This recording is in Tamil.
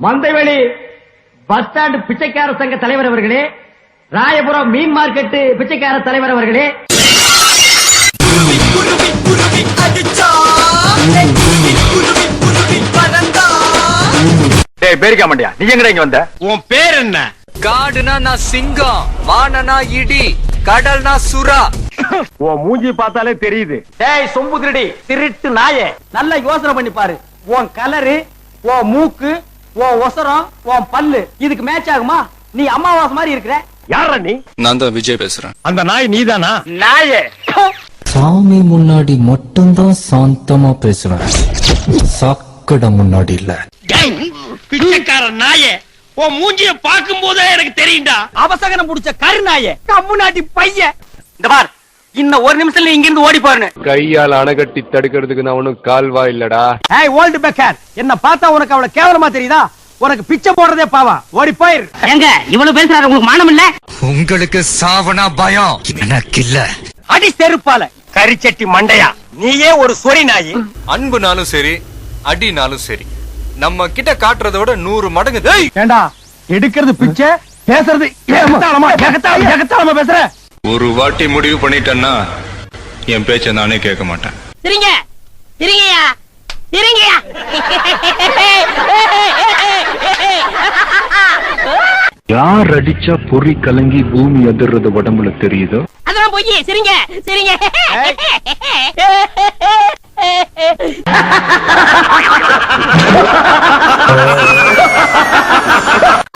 மந்தைவெளி பஸ் ஸ்டாண்ட் பிச்சைக்கார சங்க தலைவர் அவர்களே, ராயபுரம் மீன் மார்க்கெட் பிச்சைக்கார தலைவர் அவர்களே, பேரிக்கா மண்டியா, நீ எங்கடா இங்க வந்த? உன் பேர் என்ன? காடுனா நான் சிங்கம், வானனா இடி, கடல்னா சுறா. உன் மூஞ்சி பார்த்தாலே தெரியுது. டேய் சொம்பு திருடி, திருட்டு நாயே, நல்லா யோசனை பண்ணி பாரு. உன் கலரு, உன் மூக்கு, உன் ஒசரம், உன் பல்லு இதுக்கு மேட்ச் ஆகுமா? நீ அம்மாவாசை மாதிரி இருக்கிற. யாரா நீ? நான் தான் விஜய் பேசுறேன். அந்த நாய் நீதானா? நாயே. சாமி முன்னாடி மட்டும்தான் சாந்தமா பேசுவேன், சாக்கடை முன்னாடி இல்ல. பிச்சைக்கார நாயே, உன் மூஞ்சிய பாக்கும் போதே எனக்கு தெரியும்டா. அவசகனம் புடிச்ச கருநாயே, கம்முனாட்டி பையன். இந்த பார், இன்னும் ஒரு நிமிஷத்துல இங்க இருந்து ஓடி போறேன். கையால் அணைகட்டி தடுக்கிறதுக்கு நான் ஒன்னும் கால்வா இல்லடா. ஏய் ஓல்ட் பெக்கர், என்ன பார்த்தா உனக்கு அவ்வளவு கேவலமா தெரியுதா? உனக்கு பிச்சை போடுறதே பாவா, ஓடி போயிரு. எங்க இவ்வளவு பேசுறாரு, உங்களுக்கு மானம் இல்ல? உங்களுக்கு சாவனா பயம், எனக்கு இல்ல. அடி செருப்பால கரிச்சட்டி மண்டையா, நீயே ஒரு சொறி நாயி. அன்புனாலும் சரி, அடினாலும் சரி, நம்ம கிட்ட காட்டுறத விட 100 மடங்கு. ஏண்டா எடுக்கிறது பிச்சை, பேசுறது ஏகத்தாளமா பேசுற. ஒரு வாட்டி முடிவு பண்ணிட்டேன்னா என் பேச்ச நானே கேட்க மாட்டேன். சிரிங்க சிரிங்கயா சிரிங்கயா. யார் அடிச்சா பொறி கலங்கி பூமி அதிர்றது உடம்புல தெரியுதோ அதெல்லாம் போய் சிரிங்க சிரிங்க.